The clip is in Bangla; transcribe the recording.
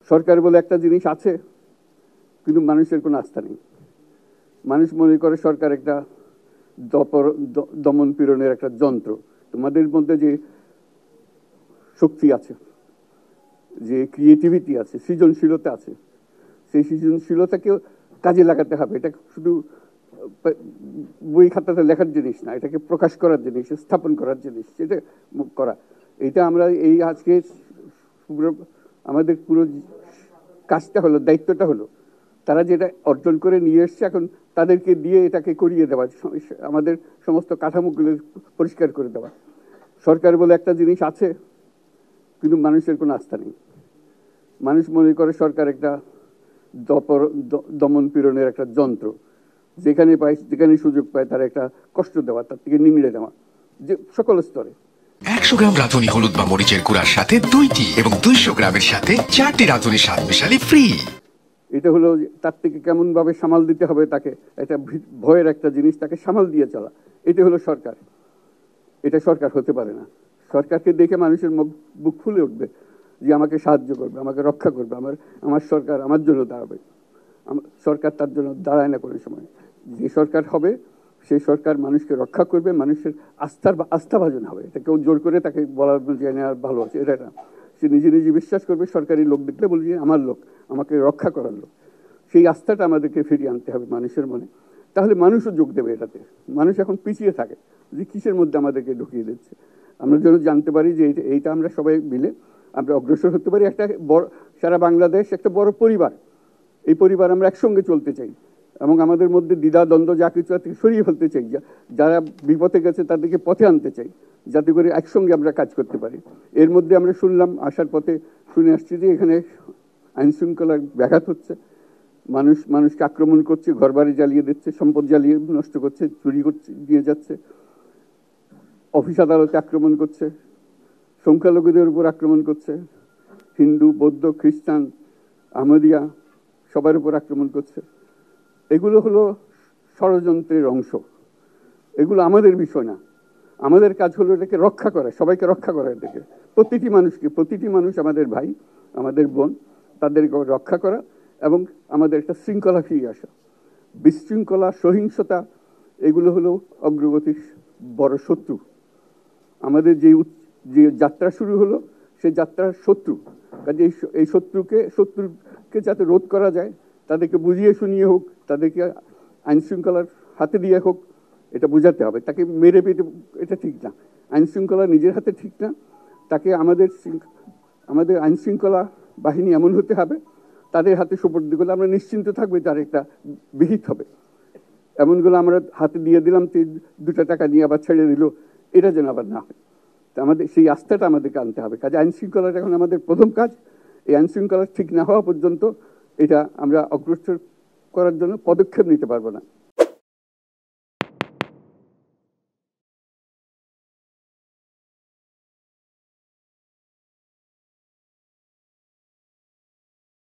সরকার বলে একটা জিনিস আছে, কিন্তু মানুষের কোনো আস্থা নেই। মানুষ মনে করে সরকার একটা দমন পীড়নের একটা যন্ত্র। তোমাদের মধ্যে যে শক্তি আছে, যে ক্রিয়েটিভিটি আছে, সৃজনশীলতা আছে, সেই সৃজনশীলতাকেও কাজে লাগাতে হবে। এটা শুধু বই খাতাতে লেখার জিনিস না, এটাকে প্রকাশ করার জিনিস, স্থাপন করার জিনিস, এটা করা। এটা আমরা এই আজকে আমাদের পুরো কাজটা হলো, দায়িত্বটা হলো, তারা যেটা অর্জন করে নিয়ে এসছে এখন তাদেরকে দিয়ে এটাকে করিয়ে দেওয়া, আমাদের সমস্ত কাঠামোগুলো পরিষ্কার করে দেওয়া। সরকার বলে একটা জিনিস আছে, কিন্তু মানুষের কোনো আস্থা নেই। মানুষ মনে করে সরকার একটা দমন পীড়নের একটা যন্ত্র, যেখানে পায় যেখানে সুযোগ পায় তার একটা কষ্ট দেওয়া, তার থেকে নিংড়ে দেওয়া, যে সকল স্তরে। 100 গ্রাম রাঁধুনি হলুদ বা মরিচের গুঁড়ার সাথে 2টি এবং 200 গ্রামের সাথে 4টি রাঁধুনি স্বাদ মিশালি ফ্রি। এটা হলো তার থেকে কেমন ভাবে সামাল দিতে হবে তাকে, এটা ভয়ের একটা জিনিস, তাকে সামাল দিয়ে চলা, এটা হলো সরকার। এটা সরকার হতে পারে না। সরকারকে দেখে মানুষের বুক ফুলে উঠবে যে আমাকে সাহায্য করবে, আমাকে রক্ষা করবে, আমার সরকার আমার জন্য দাঁড়াবে। সরকার তার জন্য দাঁড়ায় না কোনো সময়। যে সরকার হবে সেই সরকার মানুষকে রক্ষা করবে, মানুষের আস্থাভাজন হবে। এটা কেউ জোর করে তাকে বলার যে ভালো আছে, এটা না। সে নিজে নিজে বিশ্বাস করবে, সরকারি লোক দেখলে বলবে যে আমার লোক, আমাকে রক্ষা করার লোক। সেই আস্থাটা আমাদেরকে ফিরিয়ে আনতে হবে মানুষের মনে, তাহলে মানুষও যোগ দেবে এটাতে। মানুষ এখন পিছিয়ে থাকে যে কিসের মধ্যে আমাদেরকে ঢুকিয়ে দিচ্ছে। আমরা যেন জানতে পারি যে এইটা আমরা সবাই মিলে আমরা অগ্রসর হতে পারি। একটা বড়, সারা বাংলাদেশ একটা বড় পরিবার, এই পরিবার আমরা একসঙ্গে চলতে চাই এবং আমাদের মধ্যে দ্বিধা দ্বন্দ্ব যা কিছু থেকে সরিয়ে ফেলতে চাই। যারা বিপথে গেছে তাদেরকে পথে আনতে চাই, যাতে করে একসঙ্গে আমরা কাজ করতে পারি। এর মধ্যে আমরা শুনলাম, আসার পথে শুনে আসছি যে এখানে আইন শৃঙ্খলার ব্যাঘাত হচ্ছে, মানুষকে আক্রমণ করছে, ঘরবাড়ি জ্বালিয়ে দিচ্ছে, সম্পদ জ্বালিয়ে নষ্ট করছে, চুরি করছে, দিয়ে যাচ্ছে, অফিস আদালতে আক্রমণ করছে, সংখ্যালঘুদের উপর আক্রমণ করছে, হিন্দু, বৌদ্ধ, খ্রিস্টান, আহমদিয়া সবার উপর আক্রমণ করছে। এগুলো হলো ষড়যন্ত্রের অংশ। এগুলো আমাদের বিষয় না। আমাদের কাজ হলো এটাকে রক্ষা করা, সবাইকে রক্ষা করা, এটাকে প্রতিটি মানুষকে, প্রতিটি মানুষ আমাদের ভাই, আমাদের বোন, তাদেরকে রক্ষা করা এবং আমাদের একটা শৃঙ্খলা ফিরিয়ে আসা। বিশৃঙ্খলা, সহিংসতা এগুলো হলো অগ্রগতির বড় শত্রু। আমাদের যে যাত্রা শুরু হলো সেই যাত্রার শত্রু। কাজে এই শত্রুকে যাতে রোধ করা যায়, তাদেরকে বুঝিয়ে শুনিয়ে হোক, তাদেরকে আইন শৃঙ্খলার হাতে দিয়ে হোক, এটা বোঝাতে হবে। তাকে মেরে পেটে এটা ঠিক না, আইন শৃঙ্খলা নিজের হাতে ঠিক না। তাকে আমাদের আইন শৃঙ্খলা বাহিনী এমন হতে হবে, তাদের হাতে সুপর্দ করলে আমরা নিশ্চিন্ত থাকবে তার একটা বিহিত হবে। এমনগুলো আমরা হাতে দিয়ে দিলাম, 2 টাকা নিয়ে আবার ছেড়ে দিল, এটা যেন আবার না হয়। আমাদের সেই আস্থাটা আমাদেরকে আনতে হবে। কাজে আইন শৃঙ্খলাটা এখন আমাদের প্রথম কাজ। এই আইন শৃঙ্খলা ঠিক না হওয়া পর্যন্ত এটা আমরা অগ্রসর করার জন্য পদক্ষেপ নিতে পারবো না।